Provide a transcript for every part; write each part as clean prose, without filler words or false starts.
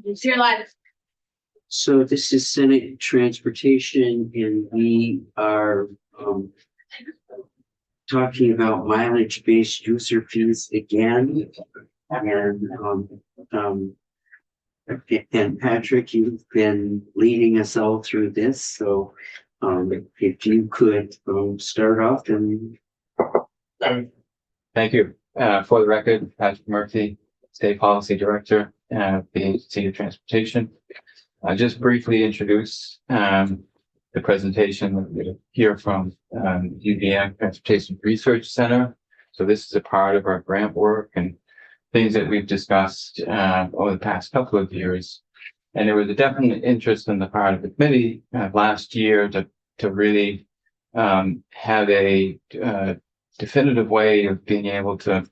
It's your life. So this is Senate Transportation, and we are talking about mileage-based user fees again. And Patrick, you've been leading us all through this, so if you could start off and. Thank you. For the record, Patrick Murphy, State Policy Director at the Agency of Transportation. I'll just briefly introduce the presentation that we're going to hear from UVM Transportation Research Center. So this is a part of our grant work and things that we've discussed over the past couple of years. And there was a definite interest on the part of the committee last year to really have a definitive way of being able to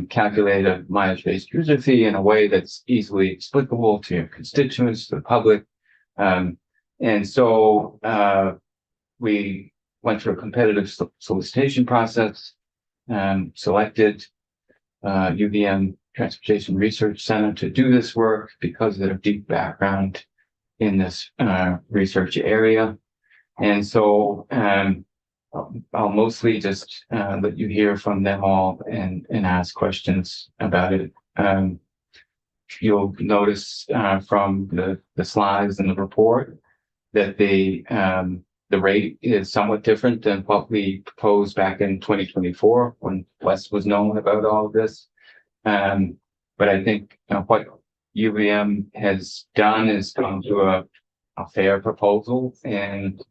calculate a mileage-based user fee in a way that's easily explicable to your constituents, to the public. And so we went through a competitive solicitation process, selected UVM Transportation Research Center to do this work because of their deep background in this research area. And so I'll mostly just let you hear from them all and ask questions about it. You'll notice from the slides in the report that the rate is somewhat different than what we proposed back in 2024 when Wes was known about all of this. But I think what UVM has done is come to a fair proposal and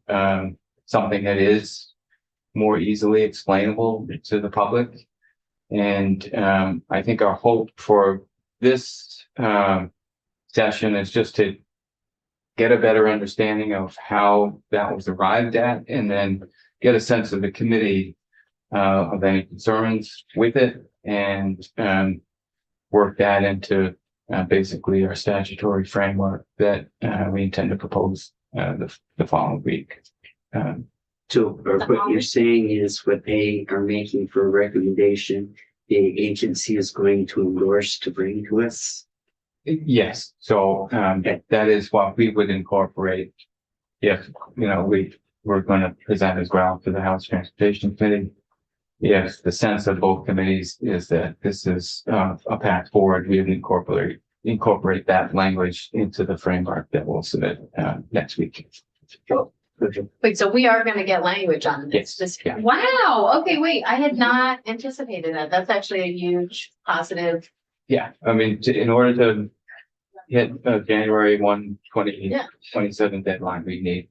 something that is more easily explainable to the public. And I think our hope for this session is just to get a better understanding of how that was arrived at, and then get a sense of the committee of any concerns with it, and work that into basically our statutory framework that we intend to propose the following week. So what you're saying is what they are making for a recommendation, the agency is going to endorse to bring to us? Yes, so that is what we would incorporate if, we're going to present as well to the House Transportation Committee. If the sense of both committees is that this is a path forward, we would incorporate that language into the framework that we'll submit next week. Wait, so we are going to get language on this? Yes. Yeah. Wow. Okay, wait. I had not anticipated that. That's actually a huge positive. Yeah, I mean, in order to hit January 1, 2027 deadline, we need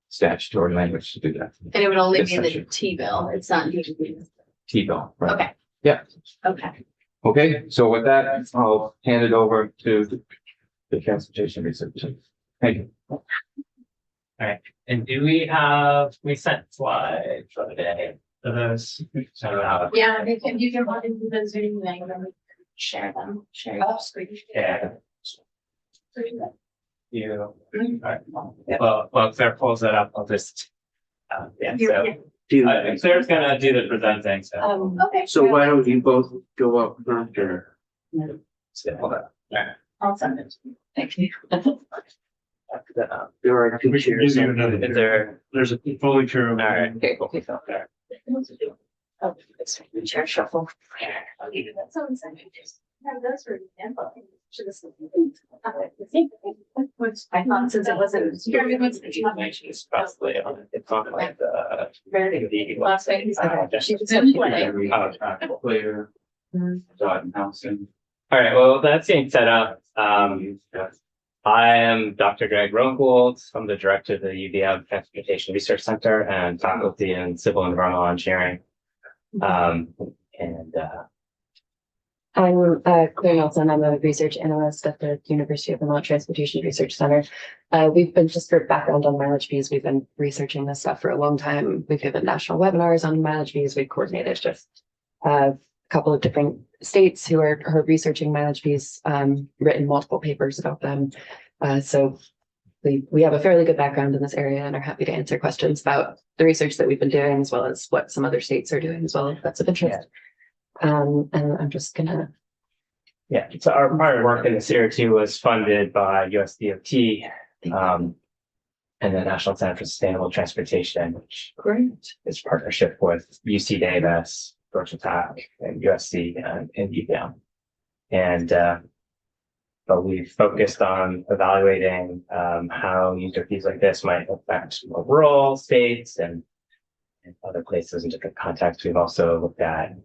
statutory language to do that. And it would only Yes, be in the sure. T-bill. It's not usually. T-bill, right? Okay. Yeah. Okay. Okay, so with that, I'll hand it over to the Transportation Research. Thank you. All right, and we sent slides for the day for those. So, Yeah, you can log into the Zoom thing and then we can share them, share your screen. yeah. You, all right. Well, Claire pulls it up, I'll just, Claire's gonna do the presenting, so. Okay. So why don't you both go up front or? Hold on. I'll send it. Thank you. There are two chairs. Is there, There's a fully true. all right. Okay, cool. Oh, it's chair shuffle. That's so exciting. Those were example. I thought since it wasn't. It's probably on, it's on like the. Very last week. She was Oh, in play. Claire, Dot Nelson. All right, well, that's being set up. I am Dr. Greg Roengold. I'm the director of the UVM Transportation Research Center and faculty in civil and environmental engineering. I'm Claire Nelson. I'm a research analyst at the University of Vermont Transportation Research Center. We've been, just for background on mileage fees, we've been researching this stuff for a long time. We've given national webinars on mileage fees. We've coordinated just a couple of different states who are researching mileage fees, written multiple papers about them. So we have a fairly good background in this area and are happy to answer questions about the research that we've been doing, as well as what some other states are doing as well, if that's of interest. And I'm just gonna Yeah, so our prior work in this area too was funded by USDOT, and the National Center for Sustainable Transportation, which Great. is a partnership with UC Davis, Georgia Tech, and USC and UVM. And but we've focused on evaluating how user fees like this might affect more rural states and other places in different contexts. We've also looked at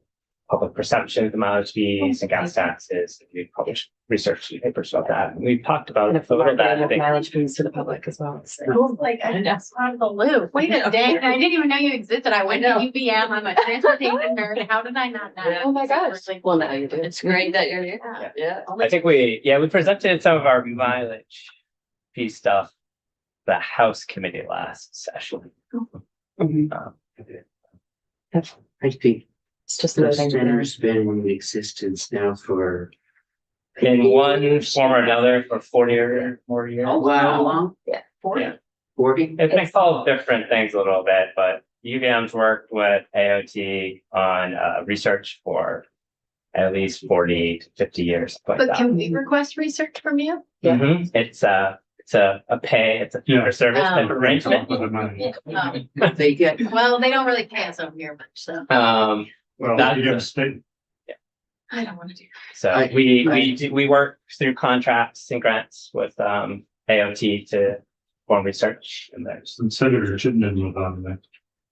public perception of the mileage fees and gas taxes. We've published research papers about that. And we've talked about And a if little we're bit of that. I with think. mileage fees to the public as well. So. I was like, I just out of the loop. Wait a day. I didn't even know you existed. I went to UVM. I'm a transportation nerd. How did I not know? Oh my gosh. Well, now you do. It's great that you're here. Yeah. I think we presented some of our mileage fee stuff, the House committee last session. I think It's just the moving. center's been in existence now for In one form or another for 40 or more years. a while long. Yeah. 40? It may call different things a little bit, but UVM's worked with AOT on research for at least 40 to 50 years. Like But that. can we request research from you? Yeah. Mhm. It's a fee for service Oh. arrangement. They get, Well, they don't really pay us over here much, so Well, That- you have state, I don't want to do. So we work through contracts and grants with AOT to form research and there's Senator Chittenden was on the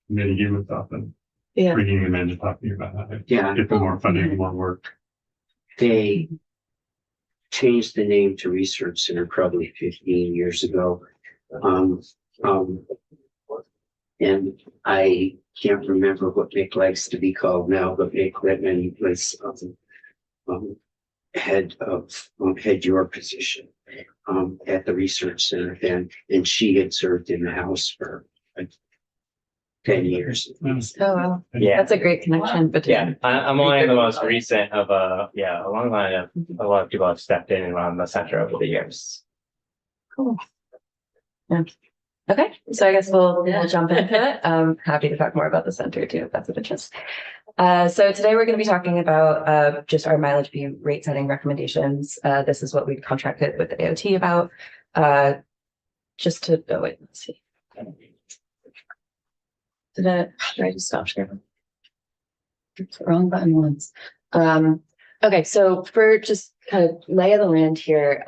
committee, he was often Yeah. bringing him in and talking about how to yeah, get them more funding, more work. they changed the name to Research Center probably 15 years ago. And I can't remember what Nick likes to be called now, but Nick Littman was had your position at the Research Center then, and she had served in the House for 10 years. Oh, wow. yeah. That's a great connection between. Yeah, I'm only the most recent of a long line of a lot of people have stepped in and run the center over the years. Cool. Yeah. Okay, so I guess we'll jump into it. Happy to talk more about the center too, if that's of interest. So today we're going to be talking about just our mileage fee rate setting recommendations. This is what we contracted with the AOT about. Let's see. Did I just stop sharing? Wrong button once. Okay, so for just kind of lay of the land here,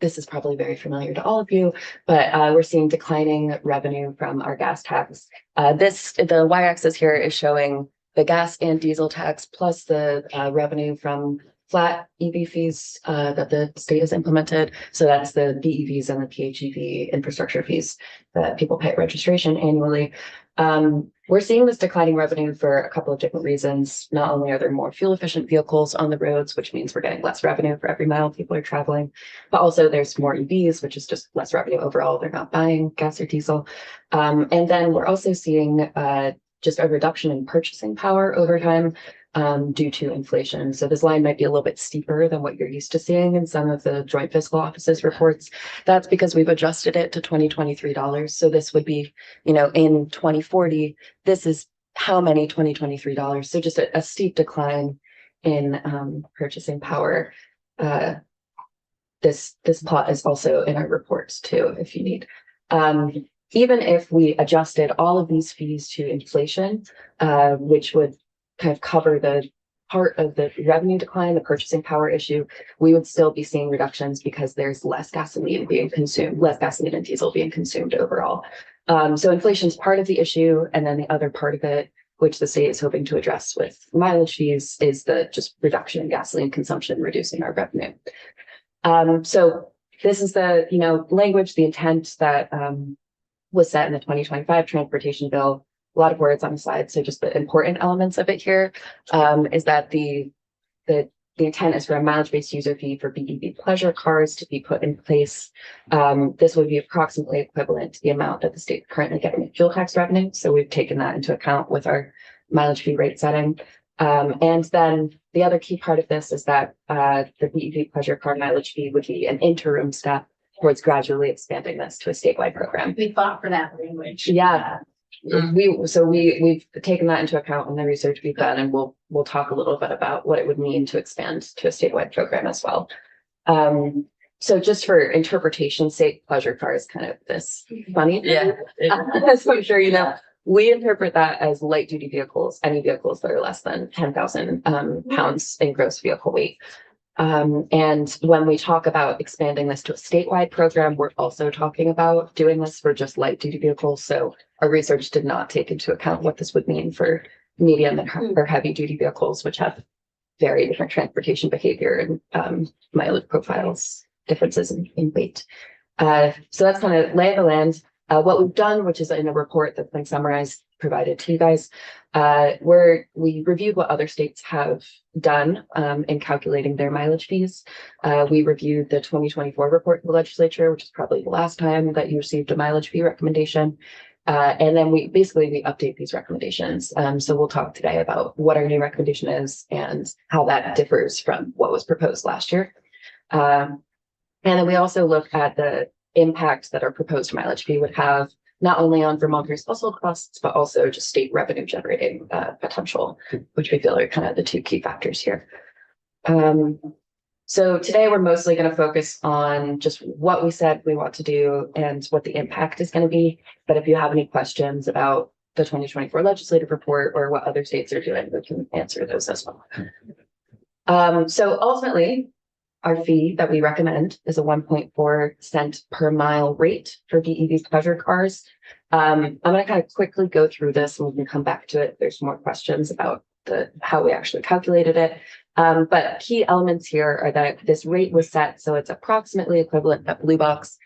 this is probably very familiar to all of you, but we're seeing declining revenue from our gas tax. The y-axis here is showing the gas and diesel tax plus the revenue from flat EV fees that the state has implemented. So that's the BEVs and the PHEV infrastructure fees that people pay at registration annually. We're seeing this declining revenue for a couple of different reasons. Not only are there more fuel efficient vehicles on the roads, which means we're getting less revenue for every mile people are traveling, but also there's more EVs, which is just less revenue overall. They're not buying gas or diesel. And then we're also seeing just a reduction in purchasing power over time due to inflation. So this line might be a little bit steeper than what you're used to seeing in some of the Joint Fiscal Office's reports. That's because we've adjusted it to 2023 dollars. So this would be, in 2040, this is how many 2023 dollars. So just a steep decline in purchasing power. This plot is also in our reports too, if you need. Even if we adjusted all of these fees to inflation, which would kind of cover the part of the revenue decline, the purchasing power issue, we would still be seeing reductions because there's less gasoline being consumed, less gasoline and diesel being consumed overall. So inflation is part of the issue. And then the other part of it, which the state is hoping to address with mileage fees, is the just reduction in gasoline consumption, reducing our revenue. So this is the, language, the intent that was set in the 2025 transportation bill. A lot of words on the slide. So just the important elements of it here is that the intent is for a mileage-based user fee for BEV pleasure cars to be put in place. This would be approximately equivalent to the amount that the state is currently getting in fuel tax revenue. So we've taken that into account with our mileage fee rate setting. And then the other key part of this is that the BEV pleasure car mileage fee would be an interim step towards gradually expanding this to a statewide program. We fought for that language. Yeah. we've taken that into account in the research we've done, and we'll talk a little bit about what it would mean to expand to a statewide program as well. So just for interpretation's sake, pleasure car is kind of this funny. Yeah. As I'm sure you know, we interpret that as light duty vehicles, any vehicles that are less than 10,000 pounds in gross vehicle weight. And when we talk about expanding this to a statewide program, we're also talking about doing this for just light duty vehicles. So our research did not take into account what this would mean for medium or heavy duty vehicles, which have very different transportation behavior and mileage profiles, differences in weight. So that's kind of lay of the land. What we've done, which is in a report that's been summarized, provided to you guys, we reviewed what other states have done in calculating their mileage fees. We reviewed the 2024 report to the legislature, which is probably the last time that you received a mileage fee recommendation. And then we update these recommendations. So we'll talk today about what our new recommendation is and how that differs from what was proposed last year. And then we also look at the impact that our proposed mileage fee would have, not only on Vermonters' household costs, but also just state revenue generating potential, which we feel are kind of the two key factors here. So today we're mostly going to focus on just what we said we want to do and what the impact is going to be. But if you have any questions about the 2024 legislative report or what other states are doing, we can answer those as well. So ultimately, our fee that we recommend is a 1.4 cent per mile rate for BEV pleasure cars. I'm going to kind of quickly go through this and we can come back to it. There's more questions about how we actually calculated it. But key elements here are that this rate was set so it's approximately equivalent at Blue Box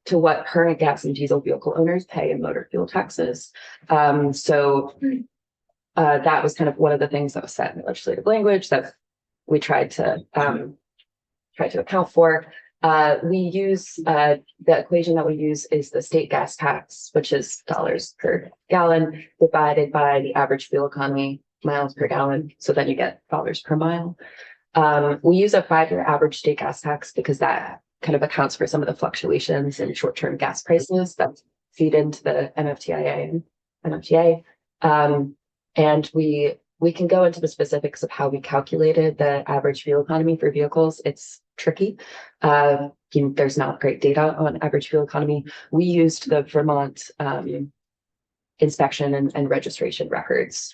to what current gas and diesel vehicle owners pay in motor fuel taxes. So that was kind of one of the things that was set in the legislative language that we tried to account for. We use the equation that we use is the state gas tax, which is dollars per gallon divided by the average fuel economy miles per gallon. So then you get dollars per mile. We use a 5-year average state gas tax because that kind of accounts for some of the fluctuations in short-term gas prices that feed into the MFTIA and MFTA. And we can go into the specifics of how we calculated the average fuel economy for vehicles. It's tricky. There's not great data on average fuel economy. We used the Vermont inspection and registration records.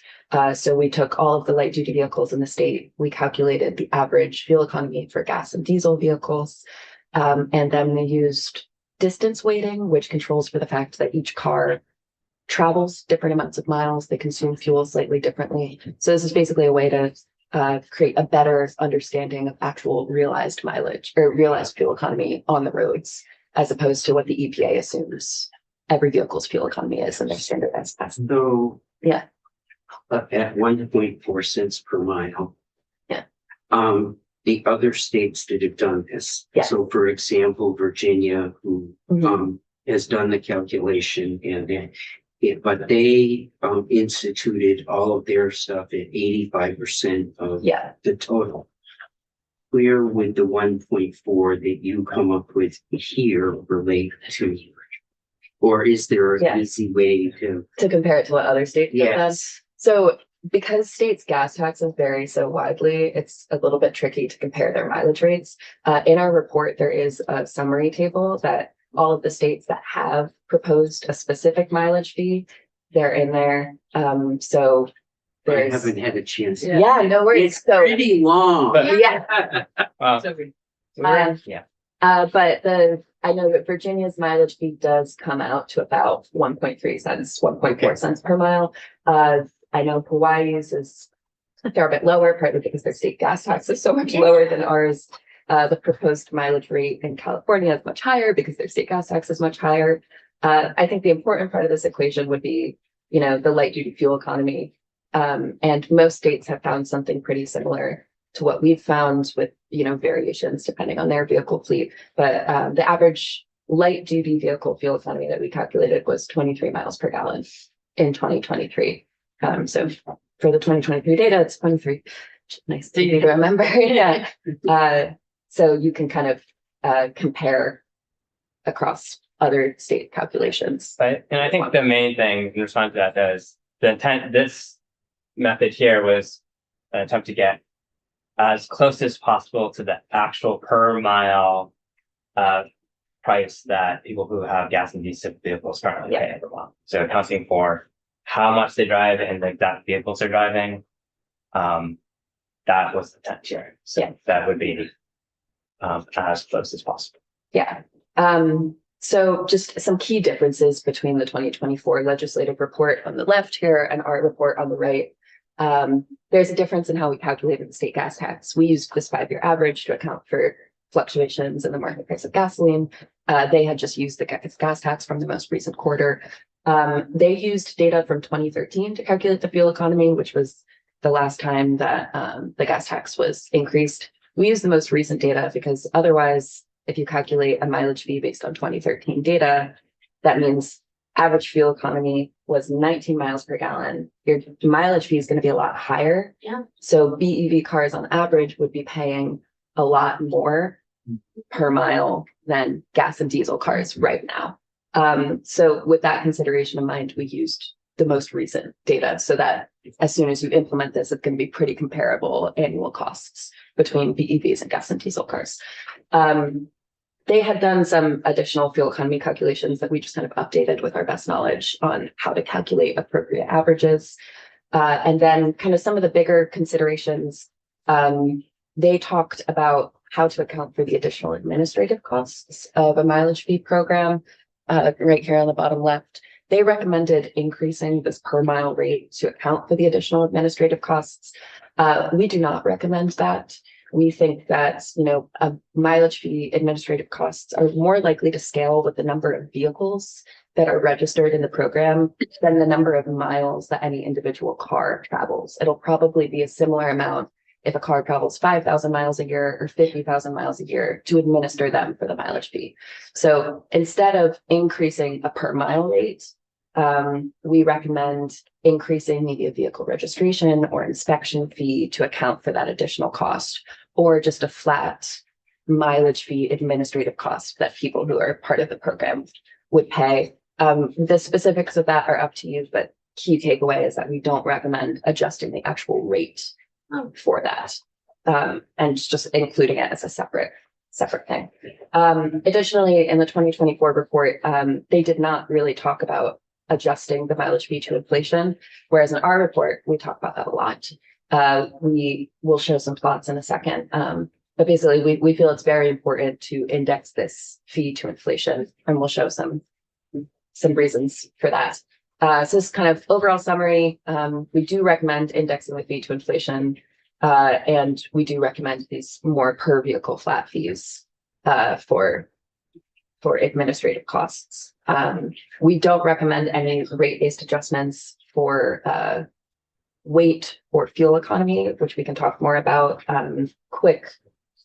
So we took all of the light duty vehicles in the state. We calculated the average fuel economy for gas and diesel vehicles. And then we used distance weighting, which controls for the fact that each car travels different amounts of miles. They consume fuel slightly differently. So this is basically a way to create a better understanding of actual realized mileage or realized fuel economy on the roads, as opposed to what the EPA assumes every vehicle's fuel economy is in their standardized tests. So. Yeah. At 1.4 cents per mile. Yeah. The other states that have done this. Yeah. So for example, Virginia, who has done the calculation but they instituted all of their stuff at 85% of the total. Where would the 1.4 that you come up with here relate to? Or is there an easy way to compare it to what other states have done? So because states' gas taxes vary so widely, it's a little bit tricky to compare their mileage rates. In our report, there is a summary table that all of the states that have proposed a specific mileage fee, they're in there. So I haven't had a chance. Yeah, no worries. It's pretty long. Yeah. But I know that Virginia's mileage fee does come out to about 1.3 cents, 1.4 cents per mile. I know Hawaii's is a fair bit lower, partly because their state gas tax is so much lower than ours. The proposed mileage rate in California is much higher because their state gas tax is much higher. I think the important part of this equation would be, the light duty fuel economy. And most states have found something pretty similar to what we've found with, variations depending on their vehicle fleet. But the average light duty vehicle fuel economy that we calculated was 23 miles per gallon in 2023. So for the 2023 data, it's 23. Nice to remember. So you can kind of compare across other state calculations. But, and I think the main thing in response to that is the intent, this method here was an attempt to get as close as possible to the actual per mile price that people who have gas and diesel vehicles currently pay every month. So accounting for how much they drive and the exact vehicles they're driving. That was the intent here. So that would be as close as possible. Yeah. So just some key differences between the 2024 legislative report on the left here and our report on the right. There's a difference in how we calculated the state gas tax. We used this 5-year average to account for fluctuations in the market price of gasoline. They had just used the gas tax from the most recent quarter. They used data from 2013 to calculate the fuel economy, which was the last time that the gas tax was increased. We use the most recent data because otherwise, if you calculate a mileage fee based on 2013 data, that means average fuel economy was 19 miles per gallon. Your mileage fee is going to be a lot higher. Yeah. So BEV cars on average would be paying a lot more per mile than gas and diesel cars right now. So with that consideration in mind, we used the most recent data so that as soon as you implement this, it's going to be pretty comparable annual costs between BEVs and gas and diesel cars. They had done some additional fuel economy calculations that we just kind of updated with our best knowledge on how to calculate appropriate averages. And then kind of some of the bigger considerations, they talked about how to account for the additional administrative costs of a mileage fee program. Right here on the bottom left, they recommended increasing this per mile rate to account for the additional administrative costs. We do not recommend that. We think that, a mileage fee administrative costs are more likely to scale with the number of vehicles that are registered in the program than the number of miles that any individual car travels. It'll probably be a similar amount if a car travels 5,000 miles a year or 50,000 miles a year to administer them for the mileage fee. So instead of increasing a per mile rate, we recommend increasing maybe a vehicle registration or inspection fee to account for that additional cost, or just a flat mileage fee administrative cost that people who are part of the program would pay. The specifics of that are up to you, but key takeaway is that we don't recommend adjusting the actual rate for that, and just including it as a separate thing. Additionally, in the 2024 report, they did not really talk about adjusting the mileage fee to inflation, whereas in our report, we talk about that a lot. We will show some thoughts in a second, but basically we feel it's very important to index this fee to inflation, and we'll show some reasons for that. So this kind of overall summary, we do recommend indexing the fee to inflation, and we do recommend these more per vehicle flat fees for administrative costs. We don't recommend any rate-based adjustments for weight or fuel economy, which we can talk more about. Quick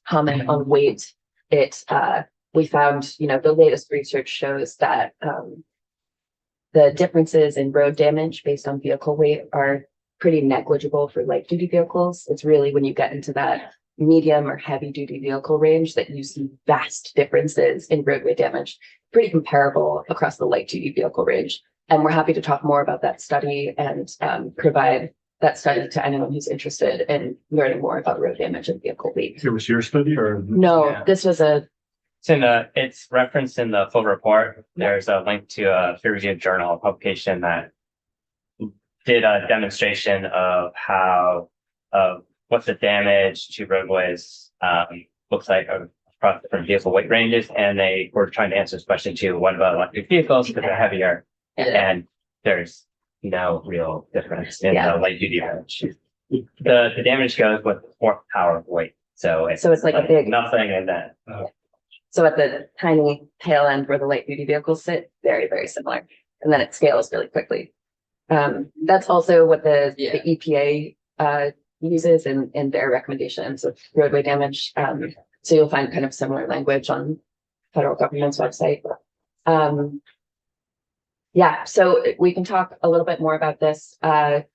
comment on weight. We found, the latest research shows that the differences in road damage based on vehicle weight are pretty negligible for light duty vehicles. It's really when you get into that medium or heavy duty vehicle range that you see vast differences in roadway damage, pretty comparable across the light duty vehicle range. And we're happy to talk more about that study and provide that study to anyone who's interested in learning more about road damage and vehicle weight. It was your study or? No, Yeah. this was It's referenced in the full report. There's a link to a peer-reviewed journal publication that did a demonstration of what the damage to roadways looks like across different vehicle weight ranges, and they were trying to answer this question too: what about electric vehicles because they're heavier? And there's no real difference in the light duty range. The damage goes with horsepower of weight, so it's like a big nothing in that. So at the tiny tail end where the light duty vehicles sit, very, very similar. And then it scales really quickly. That's also what the EPA uses in their recommendations of roadway damage. So you'll find kind of similar language on federal government's website. So we can talk a little bit more about this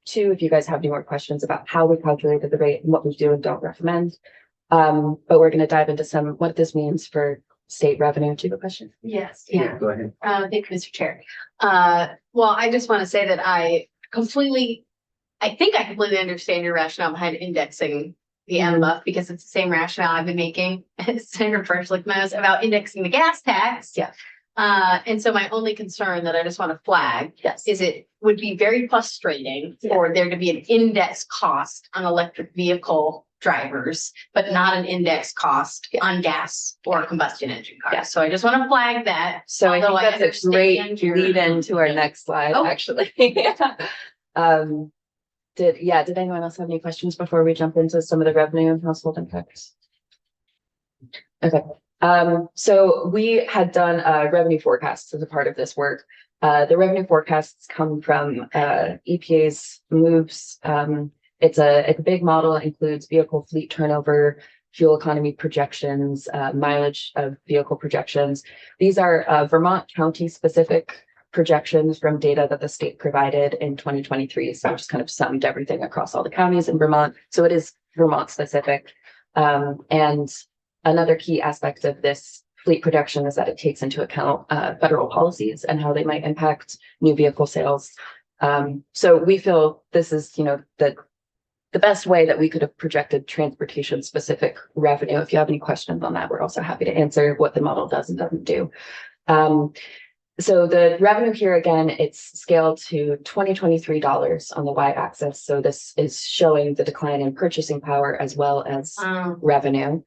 too, if you guys have any more questions about how we calculated the rate and what we do and don't recommend. But we're going to dive into what this means for state revenue. Do you have a question? Yes, Yeah, go ahead. thank you, Mr. Chair. Well, I just want to say that I completely understand your rationale behind indexing the MBUF because it's the same rationale I've been making as Senator Berschlick about indexing the gas tax. Yeah. And so my only concern that I just want to flag Yes. is it would be very frustrating Yeah. for there to be an index cost on electric vehicle drivers, but not an index cost on gas or combustion engine cars. Yeah. So I just want to flag that. So I Although think that's a great understand your- lead into our next slide, Oh. actually. Did anyone else have any questions before we jump into some of the revenue and household impacts? Okay, so we had done revenue forecasts as a part of this work. The revenue forecasts come from EPA's moves. It's a big model. It includes vehicle fleet turnover, fuel economy projections, mileage of vehicle projections. These are Vermont County specific projections from data that the state provided in 2023. So just kind of summed everything across all the counties in Vermont. So it is Vermont specific. And another key aspect of this fleet projection is that it takes into account federal policies and how they might impact new vehicle sales. So we feel this is, the best way that we could have projected transportation specific revenue. If you have any questions on that, we're also happy to answer what the model does and doesn't do. So the revenue here, again, it's scaled to $2023 on the y-axis. So this is showing the decline in purchasing power as well as revenue.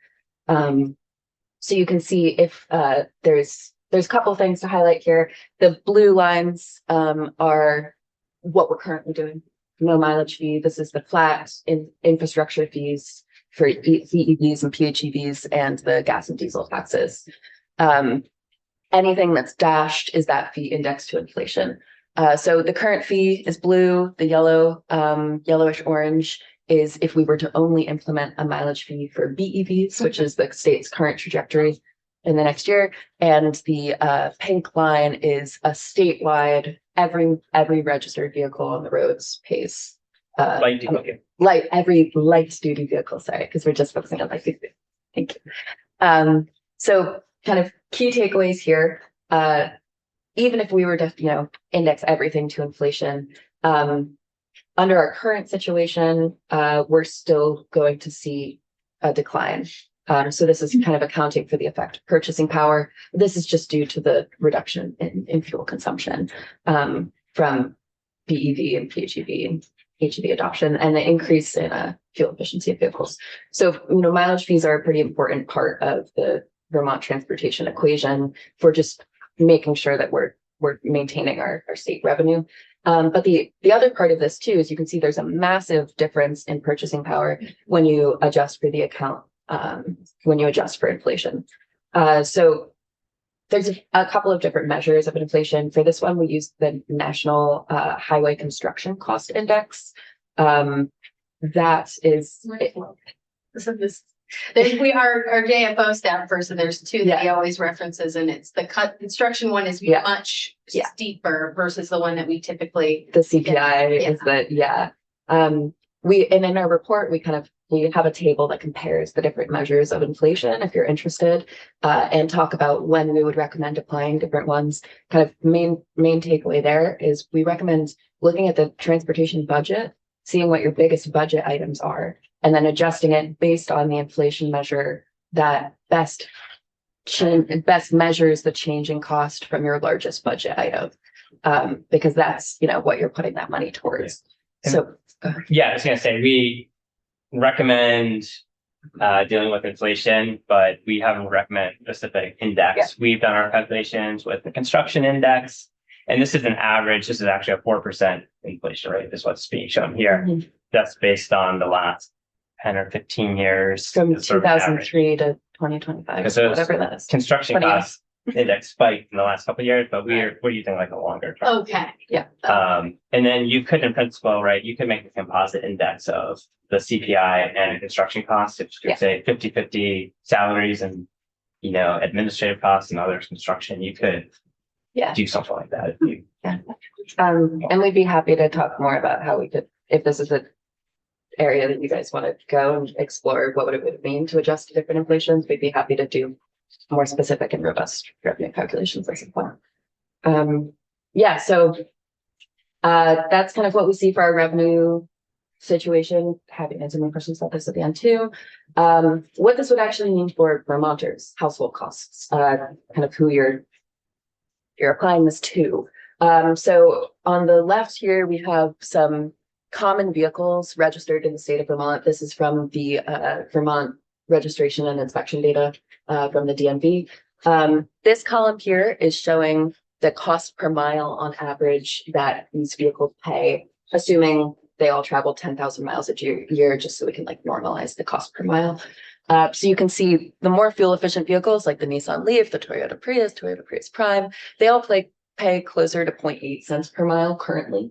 So you can see if there's a couple of things to highlight here. The blue lines are what we're currently doing. No mileage fee. This is the flat infrastructure fees for EVs and PHEVs and the gas and diesel taxes. Anything that's dashed is that fee indexed to inflation. So the current fee is blue, the yellow, yellowish orange is if we were to only implement a mileage fee for BEVs, which is the state's current trajectory in the next year. And the pink line is a statewide, every registered vehicle on the roads pays. Every light duty vehicle, sorry, because we're just focusing on light duty. Thank you. So kind of key takeaways here. Even if we were to, index everything to inflation, under our current situation, we're still going to see a decline. So this is kind of accounting for the effect of purchasing power. This is just due to the reduction in fuel consumption from BEV and PHEV and HEV adoption and the increase in fuel efficiency of vehicles. So, mileage fees are a pretty important part of the Vermont transportation equation for just making sure that we're maintaining our state revenue. But the other part of this too is you can see there's a massive difference in purchasing power when you adjust for the account, when you adjust for inflation. So there's a couple of different measures of inflation. For this one, we use the National Highway Construction Cost Index. That is. Our JFO staff person, there's two that he always references, and it's the construction one is much steeper versus the one that we typically. The CPI is and in our report, we have a table that compares the different measures of inflation if you're interested, and talk about when we would recommend applying different ones. Kind of main takeaway there is we recommend looking at the transportation budget, seeing what your biggest budget items are, and then adjusting it based on the inflation measure that best measures the change in cost from your largest budget item, because that's what you're putting that money towards. Yeah. So I was gonna say we recommend dealing with inflation, but we haven't recommended a specific index. Yeah. We've done our calculations with the construction index, and this is an average. This is actually a 4% inflation rate. This is what's being shown here. Mhm. That's based on the last 10 or 15 years. from It's sort of average. 2003 to 2025, Because those whatever that is. Construction 20 years. costs index spiked in the last couple of years, but we're using like a longer term. Okay. And then you could, in principle, right, you could make a composite index of the CPI and construction costs. If you could say 50-50 salaries and, administrative costs and other construction, you could do something like that. And we'd be happy to talk more about how we could, if this is an area that you guys want to go and explore, what would it mean to adjust to different inflations, we'd be happy to do more specific and robust revenue calculations as well. Yeah, so that's kind of what we see for our revenue situation. Happy to answer more questions about this at the end too. What this would actually mean for Vermonters' household costs, kind of who you're applying this to. So on the left here, we have some common vehicles registered in the state of Vermont. This is from the Vermont registration and inspection data from the DMV. This column here is showing the cost per mile on average that these vehicles pay, assuming they all travel 10,000 miles a year, just so we can like normalize the cost per mile. So you can see the more fuel efficient vehicles like the Nissan Leaf, the Toyota Prius Prime, they all pay closer to 0.8 cents per mile currently.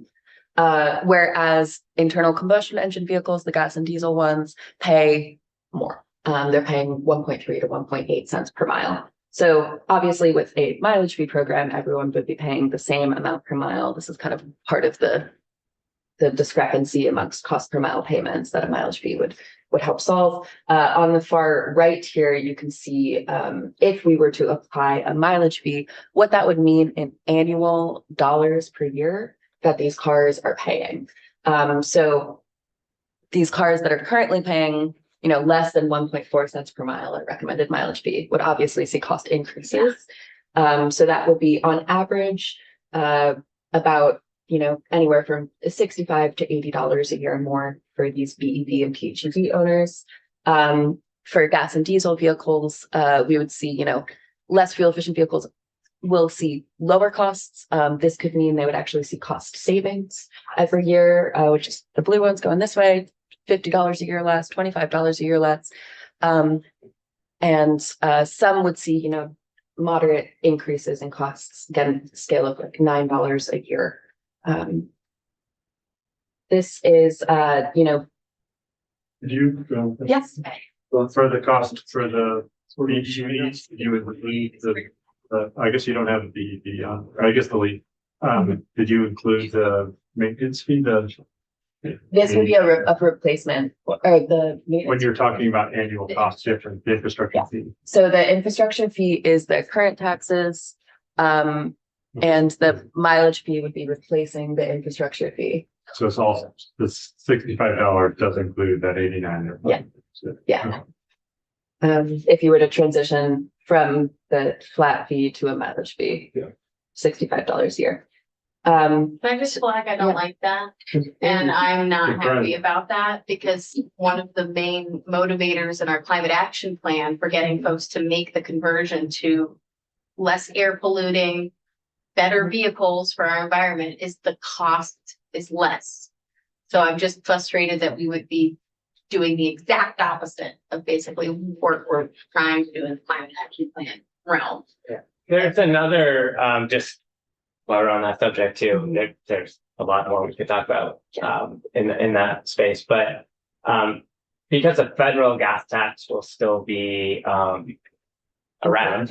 Whereas internal combustion engine vehicles, the gas and diesel ones, pay more. They're paying 1.3 to 1.8 cents per mile. So obviously with a mileage fee program, everyone would be paying the same amount per mile. This is kind of part of the discrepancy amongst cost per mile payments that a mileage fee would help solve. On the far right here, you can see if we were to apply a mileage fee, what that would mean in annual dollars per year that these cars are paying. So these cars that are currently paying, less than 1.4 cents per mile at recommended mileage fee would obviously see cost increases. So that would be on average about anywhere from $65 to $80 a year more for these BEV and PHEV owners. For gas and diesel vehicles, we would see, less fuel efficient vehicles will see lower costs. This could mean they would actually see cost savings every year, which is the blue ones going this way, $50 a year less, $25 a year less. And some would see, moderate increases in costs, again, scale of like $9 a year. This is, Did you, yes. for the cost for the BGVs, you would need I guess you don't have I guess the lead. Did you include the maintenance fee, This would be a replacement or the when you're talking about annual costs different, the infrastructure fee? So the infrastructure fee is the current taxes, and the mileage fee would be replacing the infrastructure fee. So it's all, the $65 does include that 89. Yeah. Yeah. If you were to transition from the flat fee to a mileage fee, Yeah. $65 a year. Can I just flag, I don't Yeah. like that, and I'm not Good friend. happy about that, because one of the main motivators in our climate action plan for getting folks to make the conversion to less air polluting, better vehicles for our environment is the cost is less. So I'm just frustrated that we would be doing the exact opposite of basically what we're trying to do in the climate action plan realm. There's another, just while we're on that subject too, there's a lot more we could talk about in that space, but because the federal gas tax will still be around,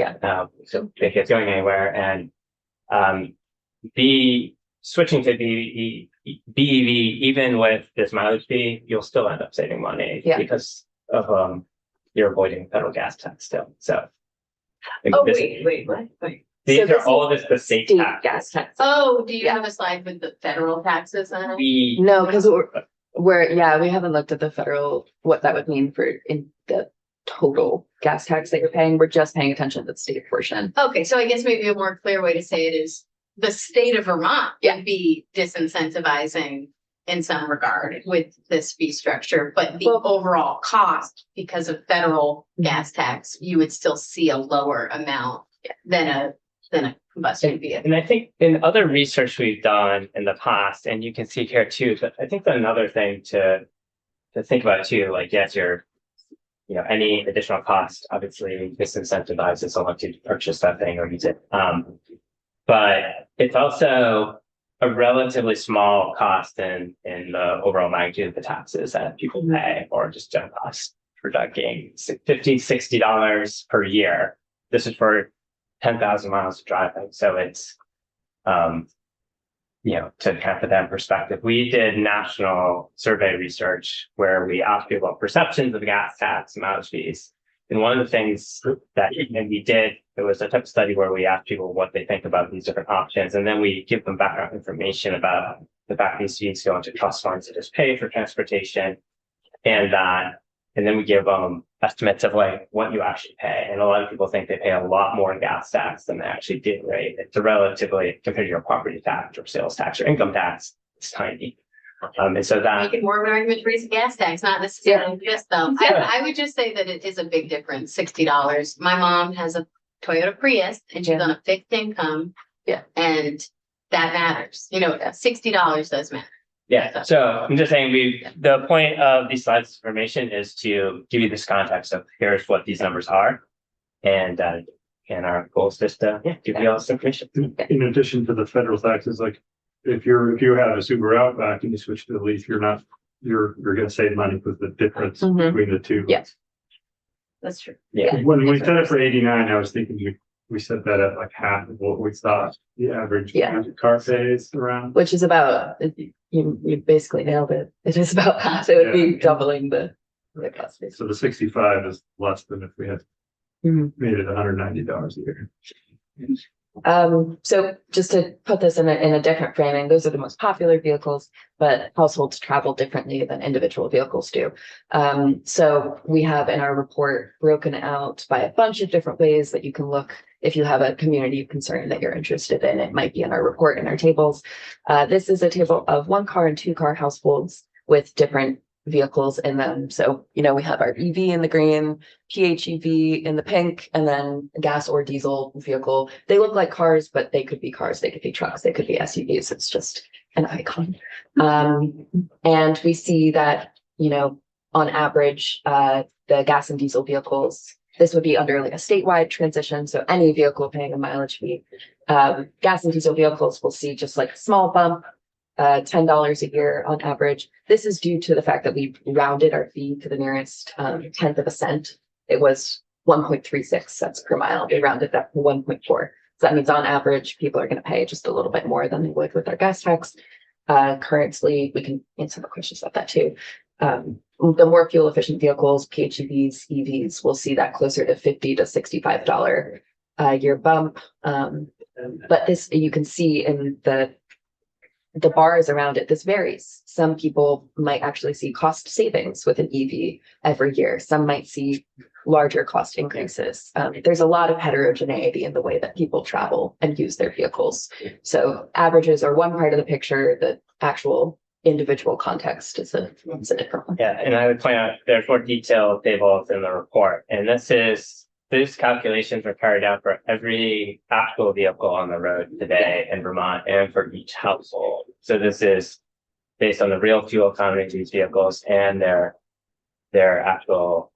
so if it's going anywhere, and switching to BEV, even with this mileage fee, you'll still end up saving money because of you're avoiding federal gas tax still. So Wait. these So are all just the state tax. gas tax. Oh, do you have a slide with the federal taxes on it? No, because we haven't looked at the federal, what that would mean for in the total gas tax that you're paying. We're just paying attention to the state portion. Okay, so I guess maybe a more clear way to say it is the state of Vermont would be disincentivizing in some regard with this fee structure, but the overall cost because of federal gas tax, you would still see a lower amount than a combustion vehicle. And I think in other research we've done in the past, and you can see here too, but I think that another thing to think about too, like yes, any additional cost obviously disincentivizes someone to purchase that thing or use it. But it's also a relatively small cost in the overall magnitude of the taxes that people pay, or just general cost for ducking, $50, $60 per year. This is for 10,000 miles of driving. So it's, to kind of put that in perspective, we did national survey research where we asked people about perceptions of gas tax and mileage fees. And one of the things that and we did, it was a type of study where we asked people what they think about these different options, and then we give them background information about the fact these fees go into trust funds that just pay for transportation, and then we give estimates of like what you actually pay. And a lot of people think they pay a lot more in gas tax than they actually do, right? It's a relatively, compared to your property tax or sales tax or income tax, it's tiny. And so that, Making more of an argument to raise the gas tax, not necessarily just though. I would just say that it is a big difference, $60. My mom has a Toyota Prius and she's Yeah. on a fixed income. Yeah. And that matters, $60 does matter. yeah, so I'm just saying the point of these slides information is to give you this context of here's what these numbers are. And our goal is just to give you all this information. In addition to the federal taxes, like if you have a Subaru Outback and you switch to the Leaf, you're gonna save money with the difference Mhm. between the two. Yes. That's true. Yeah, When we set it for 89, I was thinking we set that at like half of what we thought the average Yeah. car pays around. Which is about, you basically nailed it. It is about half. It would be Yeah. doubling the cost base. So the 65 is less than if we had Mhm. made it $190 a year. So just to put this in a different framing, those are the most popular vehicles, but households travel differently than individual vehicles do. So we have in our report broken out by a bunch of different ways that you can look if you have a community of concern that you're interested in. It might be in our report, in our tables. This is a table of 1-car and 2-car households with different vehicles in them. So, we have our EV in the green, PHEV in the pink, and then gas or diesel vehicle. They look like cars, but they could be cars, they could be trucks, they could be SUVs. It's just an icon. And we see that, on average, the gas and diesel vehicles, this would be under like a statewide transition. So any vehicle paying a mileage fee, gas and diesel vehicles will see just like a small bump, $10 a year on average. This is due to the fact that we rounded our fee to the nearest tenth of a cent. It was 1.36 cents per mile. We rounded that to 1.4. So that means on average, people are going to pay just a little bit more than they would with our gas tax. Currently, we can answer the questions about that too. The more fuel efficient vehicles, PHEVs, EVs, will see that closer to $50 to $65 a year bump. But this, you can see in the bars around it, this varies. Some people might actually see cost savings with an EV every year. Some might see larger cost increases. There's a lot of heterogeneity in the way that people travel and use their vehicles. So averages are one part of the picture. The actual individual context is a different one. yeah, and I would point out there's more detailed tables in the report, and these calculations are carried out for every actual vehicle on the road today in Vermont and for each household. So this is based on the real fuel economy of these vehicles and their actual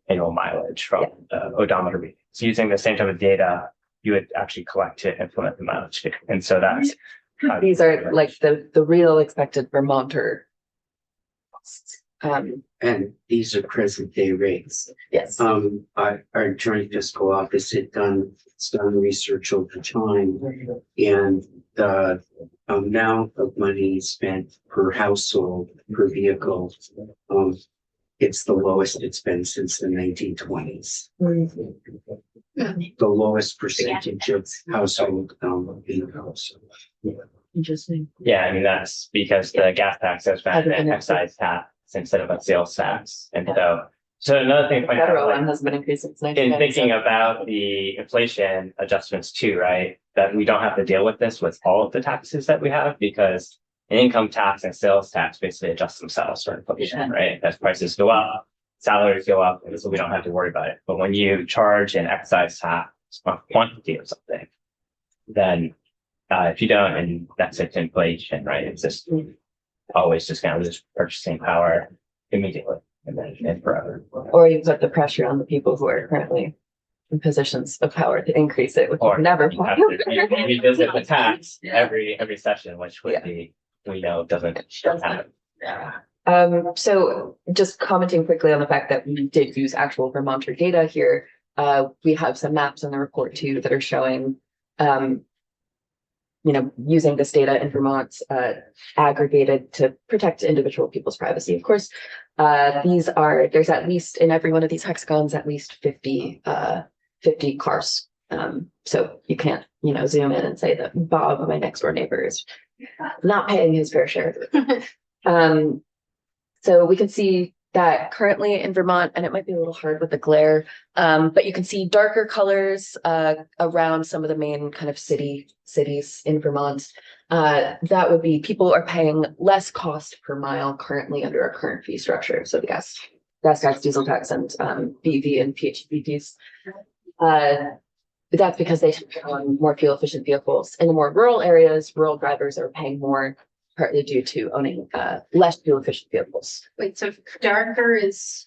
annual mileage from the odometer readings. So using the same type of data you would actually collect to implement the mileage fee. And so that's These are like the real expected Vermonter costs. And these are present day rates. Yes. Our joint fiscal office had done research over time, and the amount of money spent per household, per vehicle, it's the lowest it's been since the 1920s. The lowest percentage of household vehicles. Interesting. yeah, I mean, that's because the gas tax has been Hasn't an been excise tax instead of a sales tax. And so another thing to point out, Federal like, one has been increasing since in 1997. thinking about the inflation adjustments too, right? That we don't have to deal with this with all of the taxes that we have, because an income tax and sales tax basically adjust themselves for inflation, right? As prices go up, salaries go up, and so we don't have to worry about it. But when you charge an excise tax on quantity of something, then if you don't, and that's it, inflation, right? It's just always just kind of lose purchasing power immediately and then and forever. Or you put the pressure on the people who are currently in positions of power to increase it, which Or is never you have to revisit the tax Yeah. every session, which would Yeah. be, we know doesn't happen. So just commenting quickly on the fact that we did use actual Vermonter data here. We have some maps in the report too that are showing using this data in Vermont, aggregated to protect individual people's privacy. Of course, there's at least in every one of these hexagons, at least 50 cars. So you can't, zoom in and say that Bob, my next door neighbor, is not paying his fair share. So we can see that currently in Vermont, and it might be a little hard with the glare, but you can see darker colors around some of the main kind of cities in Vermont. That would be people are paying less cost per mile currently under our current fee structure. So the gas tax, diesel tax, and BEV and PHEV fees. That's because they take on more fuel efficient vehicles. In the more rural areas, rural drivers are paying more, partly due to owning less fuel efficient vehicles. Wait, so darker is,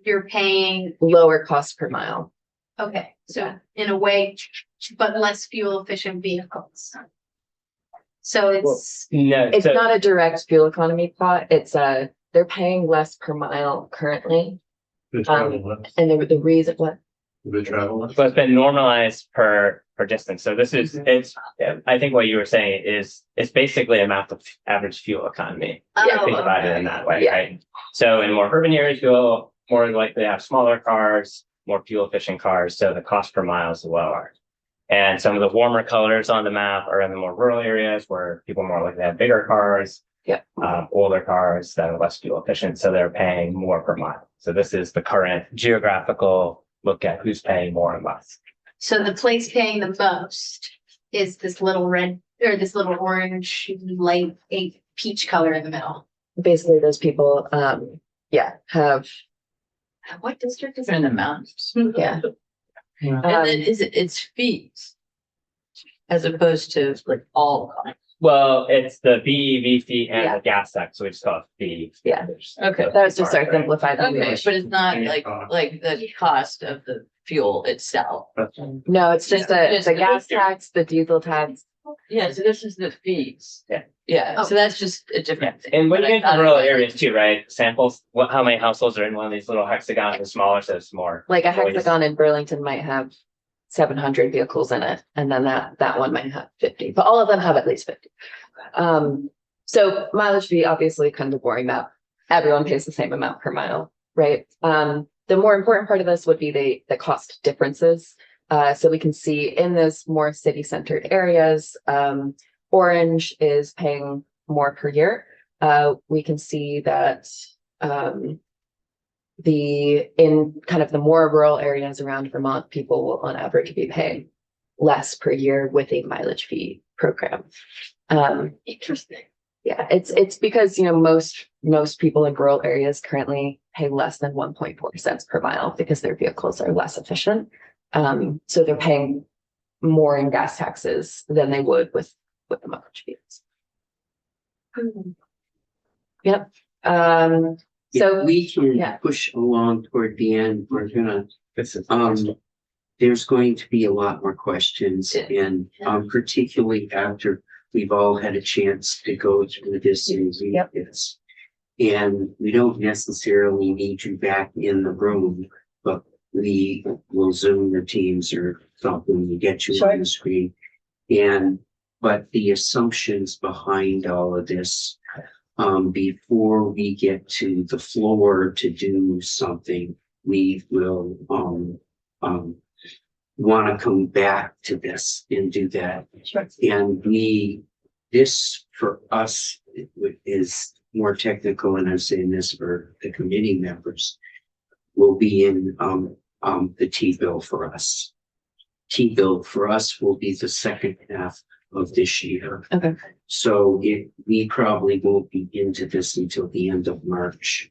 you're paying, Lower cost per mile. okay, so in a way, but less fuel efficient vehicles. So it's, No, It's so not a direct fuel economy plot. It's they're paying less per mile currently. The travel less, And the reason what the travel less. so it's been normalized per distance. So this is, I think what you were saying is, it's basically a map of average fuel economy. Yeah, Think oh, about it okay. in that way, Yeah. right? So in more urban areas, you'll more likely have smaller cars, more fuel efficient cars, so the cost per mile is lower. And some of the warmer colors on the map are in the more rural areas where people more likely have bigger cars. Yeah. Older cars that are less fuel efficient, so they're paying more per mile. So this is the current geographical look at who's paying more and less. So the place paying the most is this little red, or this little orange, light, peach color in the middle. basically those people have What district is An it? amount. yeah. And then it's fees. As opposed to like all costs. Well, it's the BEV fee and Yeah. the gas tax, so we just call it fee. Yeah. Okay. That was just our Right. simplified Okay, English. but it's not Yeah. like the cost of the fuel itself. No, it's just Just the the gas district. tax, the diesel tax. Yeah, so this is the fees. Yeah. Yeah, so that's just a Yeah, different thing. and when But you I get thought to it rural was- areas too, right? Samples, how many households are in one of these little hexagons, is smaller, so it's more. Like a Always. hexagon in Burlington might have 700 vehicles in it, and then that one might have 50, but all of them have at least 50. So mileage fee, obviously kind of a boring map. Everyone pays the same amount per mile, right? The more important part of this would be the cost differences. So we can see in those more city-centered areas, Orange is paying more per year. We can see that in kind of the more rural areas around Vermont, people will on average be paying less per year with a mileage fee program. Interesting. Yeah, it's because, most people in rural areas currently pay less than 1.4 cents per mile because their vehicles are less efficient. So they're paying more in gas taxes than they would with the mileage fees. Yep. So If we yeah. can push along toward the end, we're gonna, This is. there's going to be a lot more questions and, particularly after we've all had a chance to go through this and read Yep. this. And we don't necessarily need you back in the room, but we will Zoom your teams or something to get you Sure. on the screen. But the assumptions behind all of this, before we get to the floor to do something, we will, want to come back to this and do that. Sure. And this for us is more technical, and I'm saying this for the committee members, will be in, the T-bill for us. T-bill for us will be the second half of this year. Okay. So we probably won't be into this until the end of March,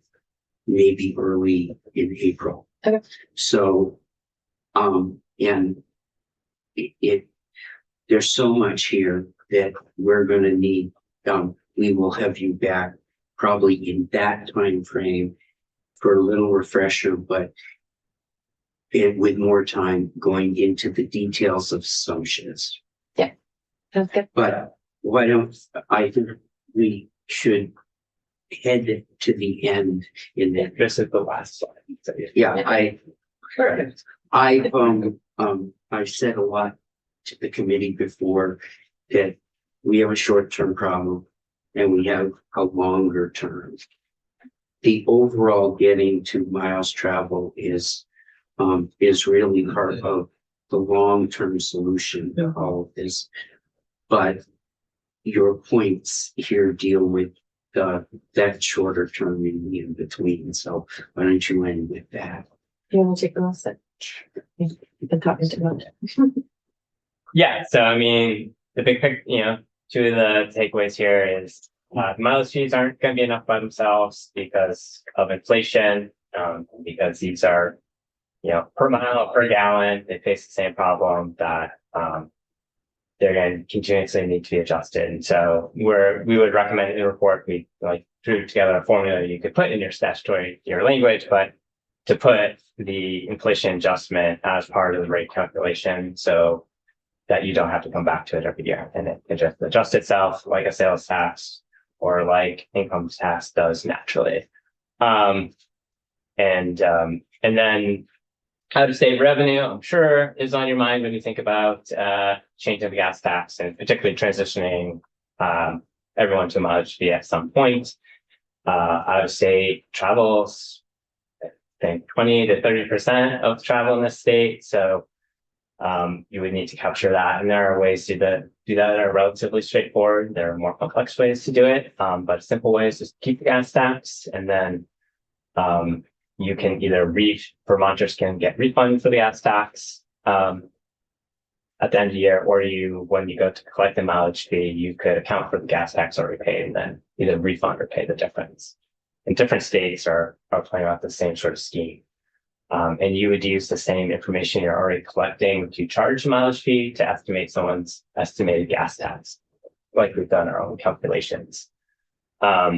maybe early in April. Okay. So, and there's so much here that we're gonna need, we will have you back probably in that time frame for a little refresher, but with more time going into the details of assumptions. Sounds good. But I think we should head to the end in that. This is the last slide. So, Yeah, I've said a lot to the committee before, that we have a short-term problem and we have a longer term. The overall getting to miles travel is really part of the long-term solution to all of this. But your points here deal with that shorter term in between. So why don't you end with that? You want to take the last set? You've been talking too much. Yeah, so I mean, the big pic, two of the takeaways here is mileage fees aren't going to be enough by themselves because of inflation, because these are, per mile, per gallon, they face the same problem that they're going to continuously need to be adjusted. And so we would recommend in the report, we drew together a formula you could put in your language, but to put the inflation adjustment as part of the rate calculation so that you don't have to come back to it every year, and it can just adjust itself like a sales tax or like income tax does naturally. And then out of state revenue, I'm sure, is on your mind when you think about changing the gas tax and particularly transitioning everyone to mileage fee at some point. Out of state travels, I think 20 to 30% of travel in the state. So you would need to capture that. And there are ways to do that that are relatively straightforward. There are more complex ways to do it, but simple ways is keep the gas tax, and then you can either Vermonters can get refunded for the gas tax at the end of the year, or when you go to collect the mileage fee, you could account for the gas tax already paid and then either refund or pay the difference. And different states are playing out the same sort of scheme. And you would use the same information you're already collecting to charge a mileage fee to estimate someone's estimated gas tax, like we've done our own calculations.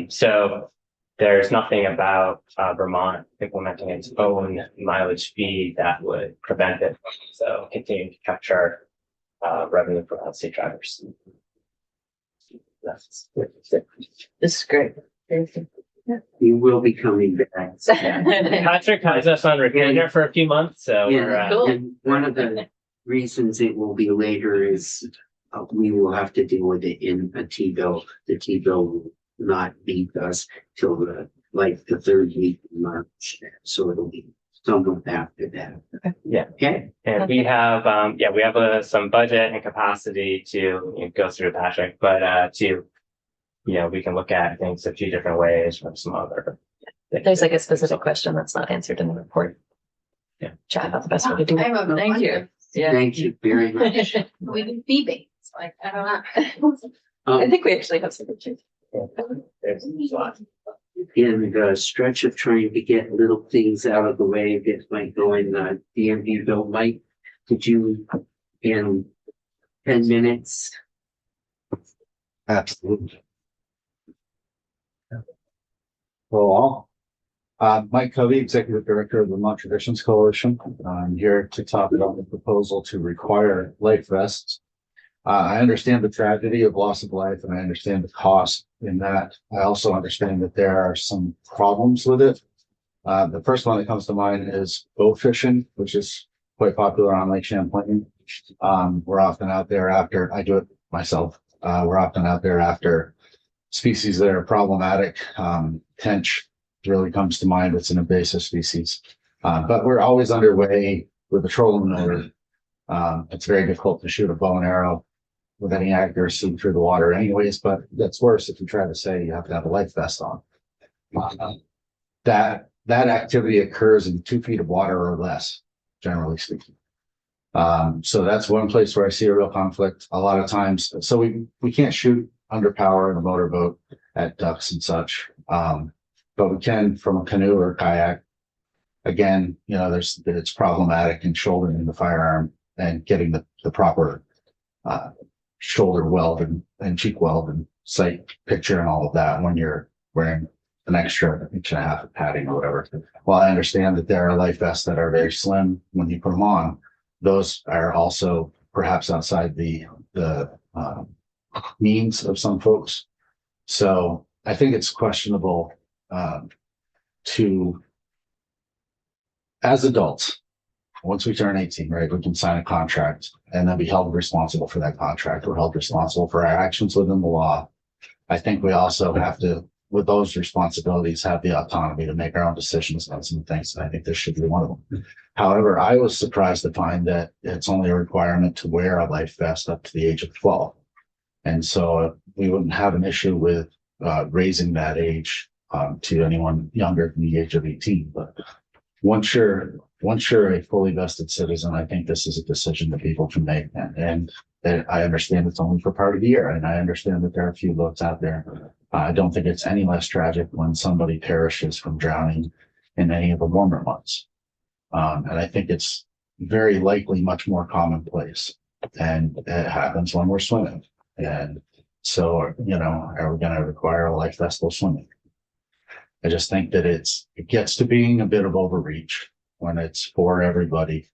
So there's nothing about Vermont implementing its own mileage fee that would prevent it from so continuing to capture revenue from out-of-state drivers. This is great. You will be coming back. Patrick has us on retainer for a few months, so we're And one of the reasons it will be later is we will have to deal with it in a T-bill. The T-bill will not be us till the third week of March. So it'll be somewhat after that. Okay. Yeah. Okay. And we have some budget and capacity to go through, Patrick, but we can look at things a few different ways from some other. There's a specific question that's not answered in the report. Yeah. Chat about the best way to do I it. have a Thank you. Yeah. Thank you very much. We do fee based, I don't know. I think we actually have some pictures. There's a lot. In the stretch of trying to get little things out of the way, that might go in the DMV bill. Mike, could you in 10 minutes? Absolutely. Hello all. Mike Covey, Executive Director of the Vermont Traditions Coalition. I'm here to talk about the proposal to require life vests. I understand the tragedy of loss of life, and I understand the cost in that. I also understand that there are some problems with it. The first one that comes to mind is boat fishing, which is quite popular on Lake Champlain. We're often out there after, I do it myself. We're often out there after species that are problematic. Tench really comes to mind. It's an invasive species. But we're always underway with a trolling motor. It's very difficult to shoot a bow and arrow with any accuracy through the water anyways, but that's worse if you try to say you have to have a life vest on. That activity occurs in 2 feet of water or less, generally speaking. So that's one place where I see a real conflict a lot of times. So we can't shoot under power in a motorboat at ducks and such. But we can from a canoe or kayak. Again, it's problematic in shouldering the firearm and getting the proper shoulder weld and cheek weld and sight picture and all of that when you're wearing an extra inch and a half of padding or whatever. While I understand that there are life vests that are very slim when you put them on, those are also perhaps outside the means of some folks. So I think it's questionable to, as adults, once we turn 18, right, we can sign a contract and then be held responsible for that contract. We're held responsible for our actions within the law. I think we also have to, with those responsibilities, have the autonomy to make our own decisions on some things. And I think this should be one of them. However, I was surprised to find that it's only a requirement to wear a life vest up to the age of 12. And so we wouldn't have an issue with raising that age to anyone younger than the age of 18. But once you're a fully vested citizen, I think this is a decision that people can make. And I understand it's only for part of the year. And I understand that there are a few votes out there. I don't think it's any less tragic when somebody perishes from drowning in any of the warmer months. And I think it's very likely much more commonplace. And it happens when we're swimming. And so, you know, are we going to require a life vest while swimming? I just think that it gets to being a bit of overreach when it's for everybody.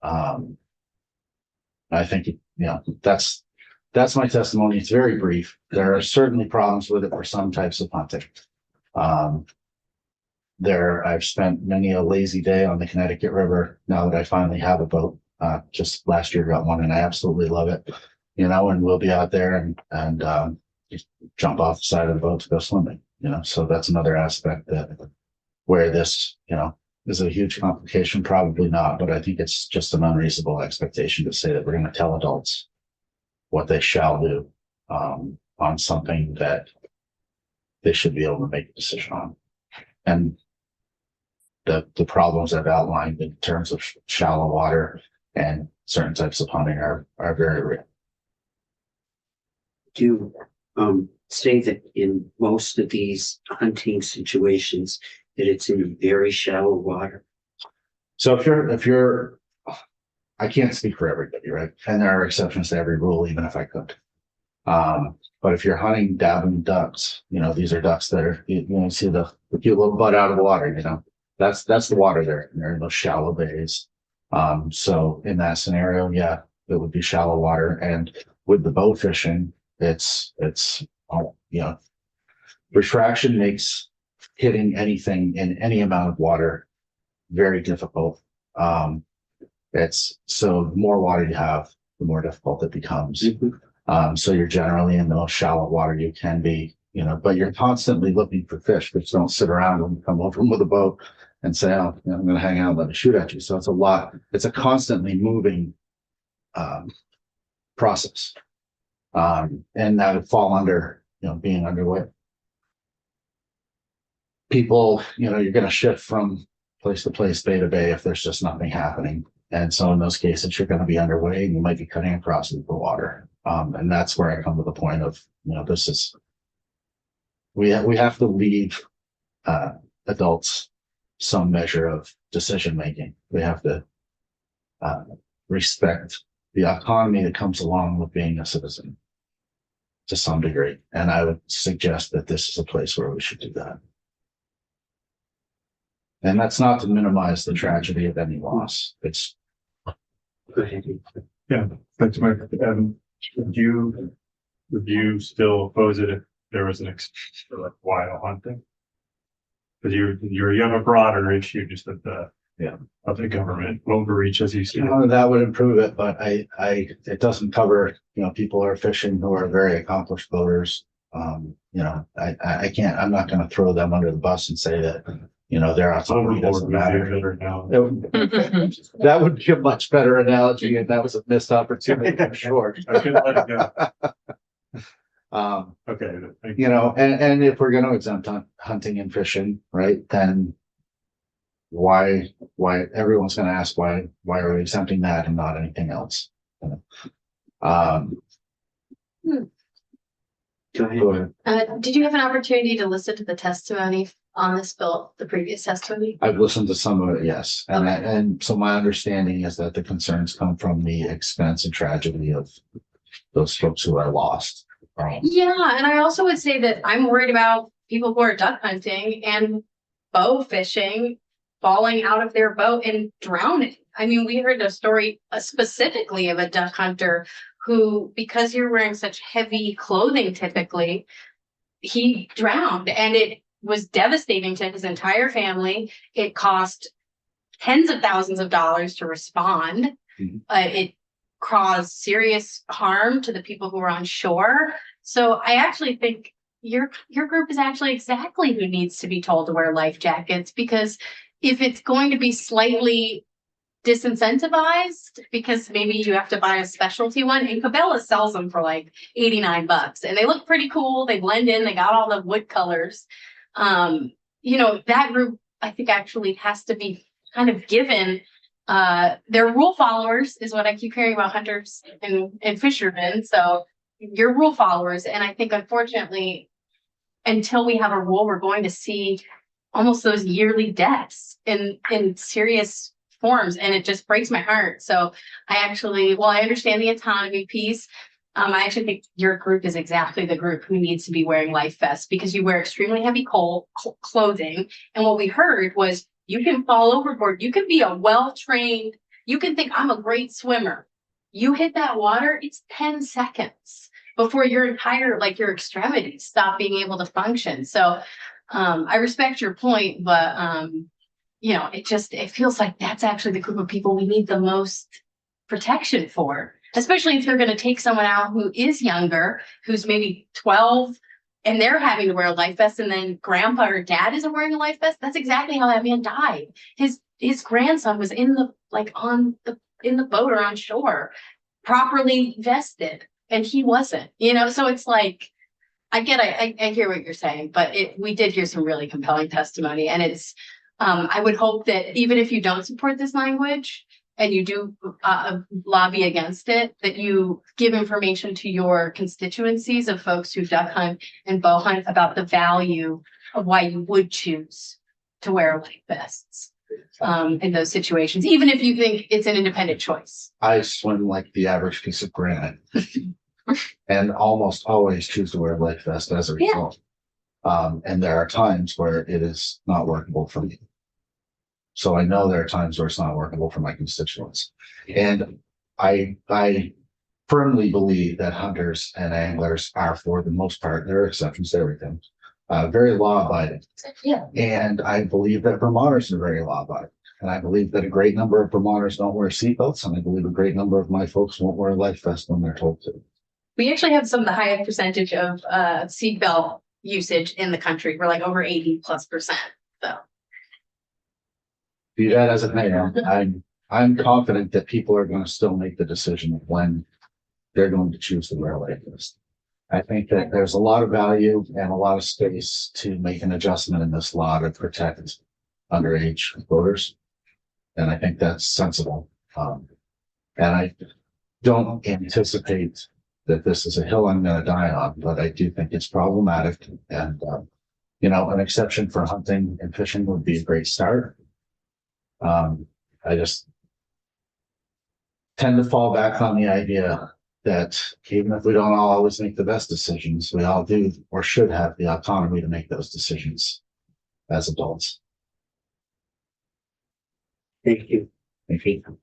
I think, you know, that's my testimony. It's very brief. There are certainly problems with it for some types of hunting. I've spent many a lazy day on the Connecticut River now that I finally have a boat. Just last year got one and I absolutely love it. You know, and we'll be out there and just jump off the side of the boat to go swimming, you know, so that's another aspect that where this, you know, is a huge complication, probably not, but I think it's just an unreasonable expectation to say that we're going to tell adults what they shall do on something that they should be able to make a decision on. And the problems I've outlined in terms of shallow water and certain types of hunting are very real. Do say that in most of these hunting situations that it's in very shallow water? So if you're, I can't speak for everybody, right? And there are exceptions to every rule, even if I could. But if you're hunting dabbing ducks, you know, these are ducks that are, you know, see the cute little butt out of the water, you know, that's the water there. They're in those shallow bays. So in that scenario, yeah, it would be shallow water. And with the bow fishing, it's you know, refraction makes hitting anything in any amount of water very difficult. It's so the more water you have, the more difficult it becomes. So you're generally in the most shallow water you can be, you know, but you're constantly looking for fish, which don't sit around when you come over with a boat and say, oh, you know, I'm going to hang out and let me shoot at you. So it's a constantly moving process. And that would fall under, you know, being underway. People, you know, you're going to shift from place to place, bay to bay, if there's just nothing happening. And so in those cases, you're going to be underway and you might be cutting across the water. And that's where I come to the point of, you know, this is, we have to leave adults some measure of decision making. We have to respect the autonomy that comes along with being a citizen to some degree. And I would suggest that this is a place where we should do that. And that's not to minimize the tragedy of any loss. It's. Go ahead. Yeah, thanks, Mike. Would you still oppose it if there was an excuse for like wild hunting? Because you have a broader issue just of the government overreach, as you said. That would improve it, but it doesn't cover, you know, people are fishing who are very accomplished boaters. You know, I can't, I'm not going to throw them under the bus and say that, you know, their autonomy doesn't matter. That would be a much better analogy, and that was a missed opportunity for sure. I couldn't let it go. Okay. You know, and if we're going to exempt hunting and fishing, right, then why everyone's going to ask why are we exempting that and not anything else? Go ahead. Did you have an opportunity to listen to the testimony on this bill, the previous testimony? I've listened to some of it, yes. And so my understanding is that the concerns come from the expense and tragedy of those folks who are lost. Yeah, and I also would say that I'm worried about people who are duck hunting and bow fishing, falling out of their boat and drowning. I mean, we heard a story specifically of a duck hunter who, because you're wearing such heavy clothing typically, he drowned, and it was devastating to his entire family. It cost tens of thousands of dollars to respond. Mhm. It caused serious harm to the people who were on shore. So I actually think your group is actually exactly who needs to be told to wear life jackets, because if it's going to be slightly disincentivized because maybe you have to buy a specialty one, and Cabela sells them for like $89 and they look pretty cool. They blend in, they got all the wood colors. That group I think actually has to be kind of given they're rule followers is what I keep hearing about hunters and fishermen. So you're rule followers. And I think unfortunately, until we have a rule, we're going to see almost those yearly deaths in serious forms. And it just breaks my heart. So I understand the autonomy piece. I actually think your group is exactly the group who needs to be wearing life vests, because you wear extremely heavy clothing. And what we heard was you can fall overboard. You can be a well-trained, you can think I'm a great swimmer. You hit that water, it's 10 seconds before your extremities stop being able to function. So I respect your point, but it feels like that's actually the group of people we need the most protection for, especially if they're going to take someone out who is younger, who's maybe 12, and they're having to wear a life vest, and then grandpa or dad isn't wearing a life vest. That's exactly how that man died. His grandson was in the boat or on shore, properly vested, and he wasn't. So it's like, I hear what you're saying, but we did hear some really compelling testimony, and it's I would hope that even if you don't support this language and you do lobby against it, that you give information to your constituencies of folks who duck hunt and bow hunt about the value of why you would choose to wear life vests in those situations, even if you think it's an independent choice. I swim like the average piece of granite and almost always choose to wear a life vest as a result. And there are times where it is not workable for me. So I know there are times where it's not workable for my constituents. And I firmly believe that hunters and anglers are, for the most part, there are exceptions to everything, very law-abiding. Yeah. And I believe that Vermonters are very law-abiding. And I believe that a great number of Vermonters don't wear seatbelts. And I believe a great number of my folks won't wear a life vest when they're told to. We actually have some of the highest percentage of seatbelt usage in the country. We're like over 80+%. So. Be that as it may, I'm confident that people are going to still make the decision of when they're going to choose to wear a life vest. I think that there's a lot of value and a lot of space to make an adjustment in this law to protect underage voters. And I think that's sensible. And I don't anticipate that this is a hill I'm going to die on, but I do think it's problematic. And, an exception for hunting and fishing would be a great start. I just tend to fall back on the idea that even if we don't all always make the best decisions, we all do or should have the autonomy to make those decisions as adults. Thank you. Thank you.